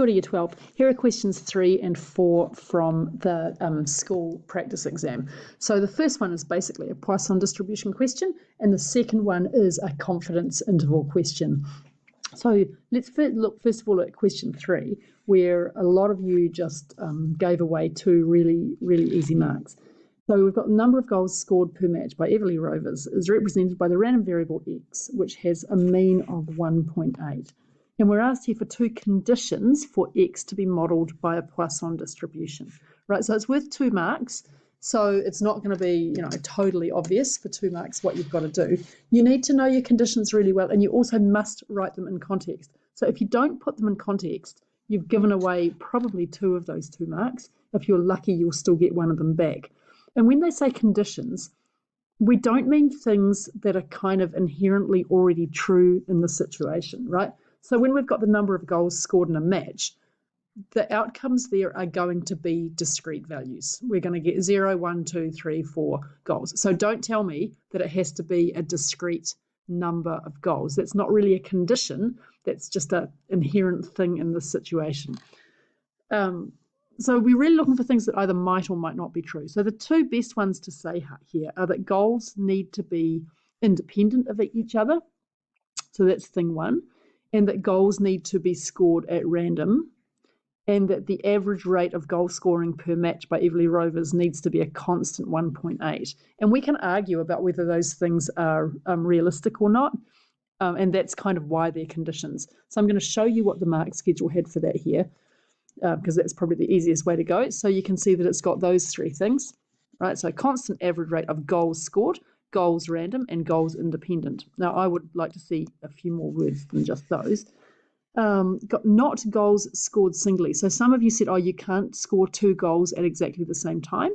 Kia ora, Year 12. Here are questions 3 and 4 from the school practice exam. So the first one is basically a Poisson distribution question, and the second one is a confidence interval question. So let's look first of all at question 3, where a lot of you just gave away 2 really, really easy marks. So we've got the number of goals scored per match by Everleigh Rovers is represented by the random variable x, which has a mean of 1.8. And we're asked here for 2 conditions for x to be modelled by a Poisson distribution, right? So it's worth 2 marks. So it's not going to be, totally obvious for 2 marks what you've got to do. You need to know your conditions really well, and you also must write them in context. So if you don't put them in context, you've given away probably 2 of those 2 marks. If you're lucky, you'll still get 1 of them back. And when they say conditions, we don't mean things that are kind of inherently already true in the situation, right? So when we've got the number of goals scored in a match, the outcomes there are going to be discrete values. We're going to get 0, 1, 2, 3, 4 goals. So don't tell me that it has to be a discrete number of goals. That's not really a condition. That's just an inherent thing in the situation. So we're really looking for things that either might or might not be true. So the 2 best ones to say here are that goals need to be independent of each other. So that's thing 1. And that goals need to be scored at random, and that the average rate of goal scoring per match by Everleigh Rovers needs to be a constant 1.8. And we can argue about whether those things are realistic or not, and that's kind of why they're conditions. So I'm going to show you what the mark schedule had for that here, because that's probably the easiest way to go. So you can see that it's got those 3 things, right? So constant average rate of goals scored, goals random, and goals independent. Now, I would like to see a few more words than just those. Got not goals scored singly. So some of you said, you can't score 2 goals at exactly the same time.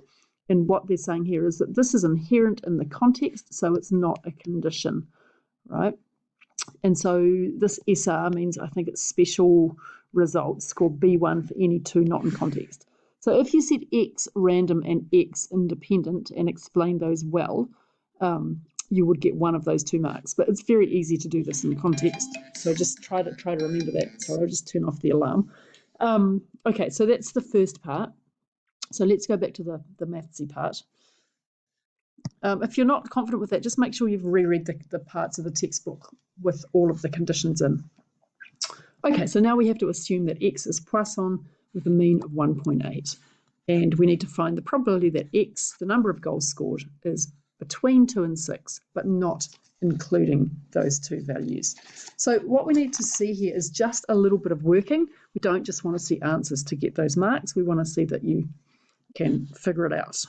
And what they're saying here is that this is inherent in the context, so it's not a condition, right? And so this SR means, I think it's special results, score B1 for any 2 not in context. So if you said X random and X independent and explain those well, you would get 1 of those 2 marks. But it's very easy to do this in context. So just try to remember that. Sorry, I'll just turn off the alarm. Okay, so that's the first part. So let's go back to the mathsy part. If you're not confident with that, just make sure you've reread the parts of the textbook with all of the conditions in. Okay, so now we have to assume that X is Poisson with a mean of 1.8. And we need to find the probability that X, the number of goals scored, is between 2 and 6, but not including those 2 values. So what we need to see here is just a little bit of working. We don't just want to see answers to get those marks. We want to see that you can figure it out.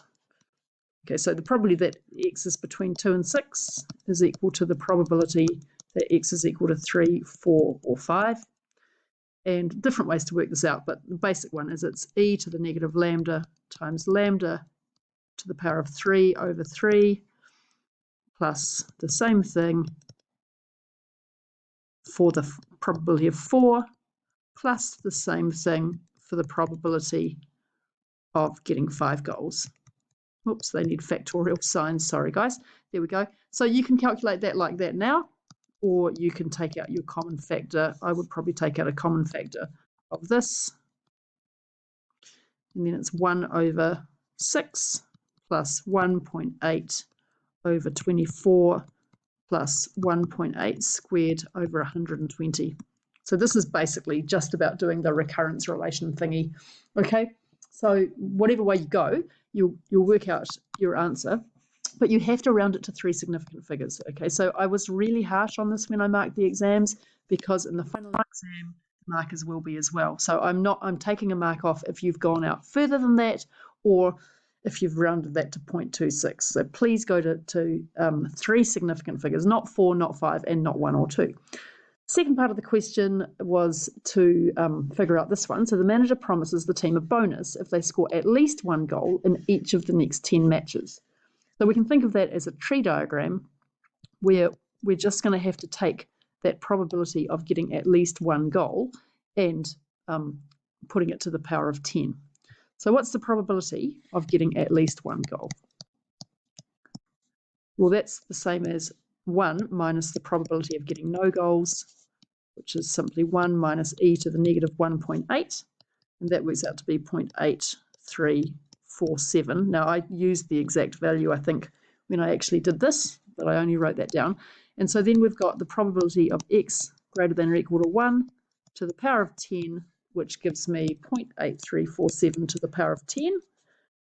Okay, so the probability that X is between 2 and 6 is equal to the probability that X is equal to 3, 4, or 5. And different ways to work this out, but the basic one is it's e to the negative lambda times lambda to the power of 3 over 3 plus the same thing for the probability of 4 plus the same thing for the probability of getting 5 goals. Oops, they need factorial signs. Sorry, guys. There we go. So you can calculate that like that now, or you can take out your common factor. I would probably take out a common factor of this. And then it's 1 over 6 plus 1.8 over 24 plus 1.8 squared over 120. So this is basically just about doing the recurrence relation thingy. Okay, so whatever way you go, you'll work out your answer, but you have to round it to 3 significant figures. Okay, so I was really harsh on this when I marked the exams, because in the final exam, markers will be as well. So I'm taking a mark off if you've gone out further than that, or if you've rounded that to 0.26. So please go to 3 significant figures, not 4, not 5, and not 1 or 2. Second part of the question was to figure out this one. So the manager promises the team a bonus if they score at least 1 goal in each of the next 10 matches. So we can think of that as a tree diagram where we're just going to have to take that probability of getting at least 1 goal and putting it to the power of 10. So what's the probability of getting at least 1 goal? Well, that's the same as 1 minus the probability of getting no goals which is simply 1 minus e to the negative 1.8, and that works out to be 0.8347. Now, I used the exact value, I think, when I actually did this, but I only wrote that down. And so then we've got the probability of x greater than or equal to 1 to the power of 10, which gives me 0.8347 to the power of 10,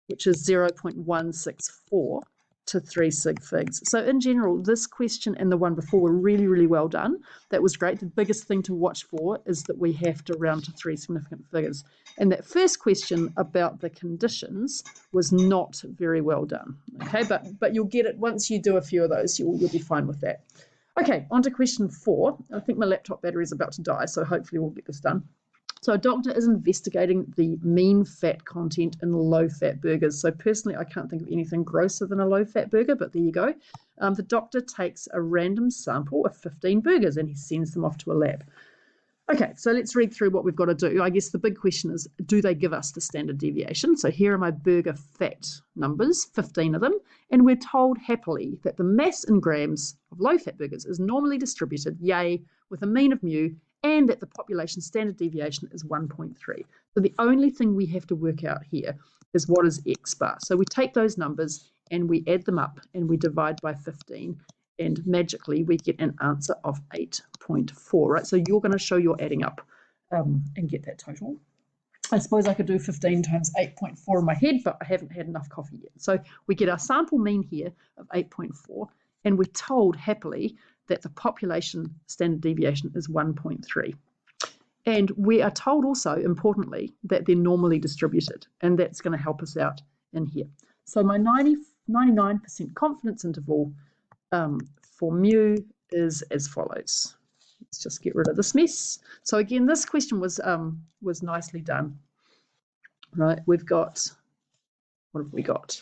which is 0.164 to 3 sig figs. So in general, this question and the one before were really, really well done. That was great. The biggest thing to watch for is that we have to round to 3 significant figures. And that first question about the conditions was not very well done. Okay, but you'll get it once you do a few of those. You'll be fine with that. Okay, on to question 4. I think my laptop battery is about to die, so hopefully we'll get this done. So a doctor is investigating the mean fat content in low-fat burgers. So personally, I can't think of anything grosser than a low-fat burger, but there you go. The doctor takes a random sample of 15 burgers and he sends them off to a lab. Okay, so let's read through what we've got to do. I guess the big question is, do they give us the standard deviation? So here are my burger fat numbers, 15 of them, and we're told happily that the mass in grams of low-fat burgers is normally distributed, yay, with a mean of mu, and that the population standard deviation is 1.3. So the only thing we have to work out here is what is x bar. So we take those numbers and we add them up and we divide by 15, and magically we get an answer of 8.4, right? So you're going to show your adding up and get that total. I suppose I could do 15 times 8.4 in my head, but I haven't had enough coffee yet. So we get our sample mean here of 8.4, and we're told happily that the population standard deviation is 1.3. And we are told also, importantly, that they're normally distributed, and that's going to help us out in here. So my 99% confidence interval for mu is as follows. Let's just get rid of this mess. So again, this question was nicely done, right? We've got, what have we got?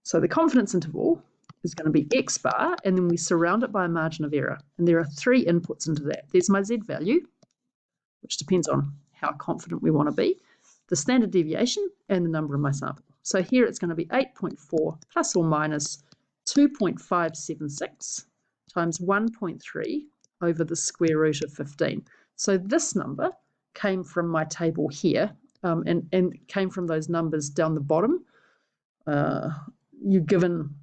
So the confidence interval is going to be x bar, and then we surround it by a margin of error. And there are 3 inputs into that. There's my z value, which depends on how confident we want to be, the standard deviation, and the number of my sample. So here it's going to be 8.4 plus or minus 2.576 times 1.3 over the square root of 15. So this number came from my table here and came from those numbers down the bottom. You're given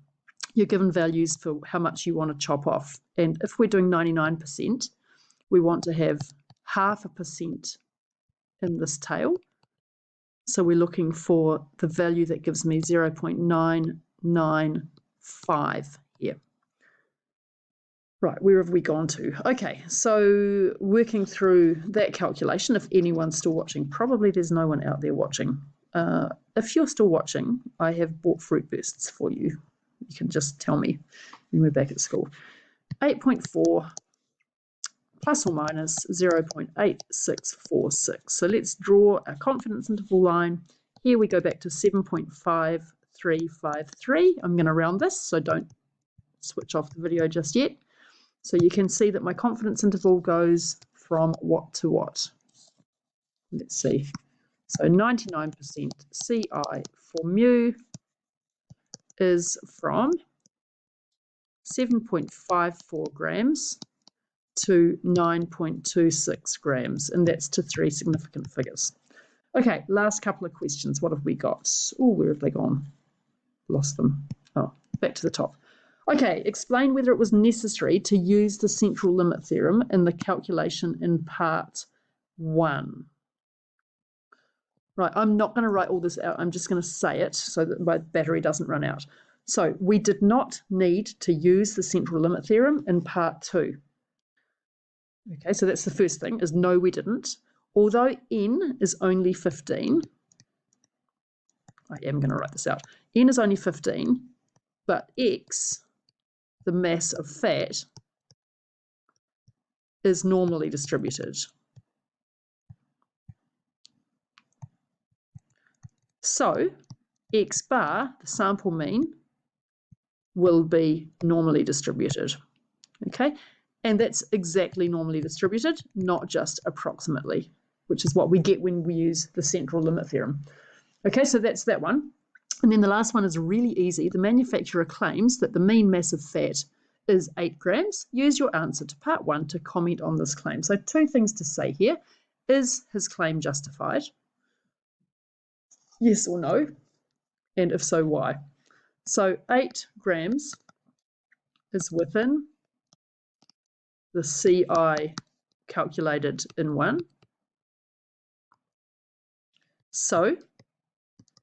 values for how much you want to chop off. And if we're doing 99%, we want to have 0.5% in this tail. So we're looking for the value that gives me 0.995 here. Right, where have we gone to? Okay, so working through that calculation, if anyone's still watching, probably there's no one out there watching. If you're still watching, I have bought fruit bursts for you. You can just tell me when we're back at school. 8.4 plus or minus 0.8646. So let's draw a confidence interval line. Here we go back to 7.5353. I'm going to round this, so don't switch off the video just yet. So you can see that my confidence interval goes from what to what? Let's see. So 99% CI for mu is from 7.54 grams to 9.26 grams, and that's to 3 significant figures. Okay, last couple of questions. What have we got? Oh, where have they gone? Lost them. Oh, back to the top. Okay, explain whether it was necessary to use the central limit theorem in the calculation in part 1. Right, I'm not going to write all this out. I'm just going to say it so that my battery doesn't run out. So we did not need to use the central limit theorem in part 2. Okay, so that's the first thing, is no, we didn't. Although n is only 15, I am going to write this out. N is only 15, but x, the mass of fat, is normally distributed. So x bar, the sample mean, will be normally distributed. Okay, and that's exactly normally distributed, not just approximately, which is what we get when we use the central limit theorem. Okay, so that's that one. And then the last one is really easy. The manufacturer claims that the mean mass of fat is 8 grams. Use your answer to part 1 to comment on this claim. So 2 things to say here. Is his claim justified? Yes or no? And if so, why? So 8 grams is within the CI calculated in 1. So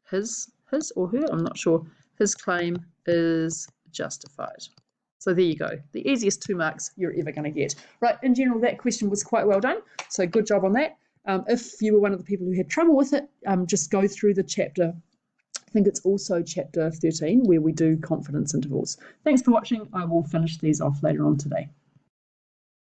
his or her, I'm not sure, his claim is justified. So there you go. The easiest 2 marks you're ever going to get. Right, in general, that question was quite well done. So good job on that. If you were one of the people who had trouble with it, just go through the chapter. I think it's also chapter 13 where we do confidence intervals. Thanks for watching. I will finish these off later on today.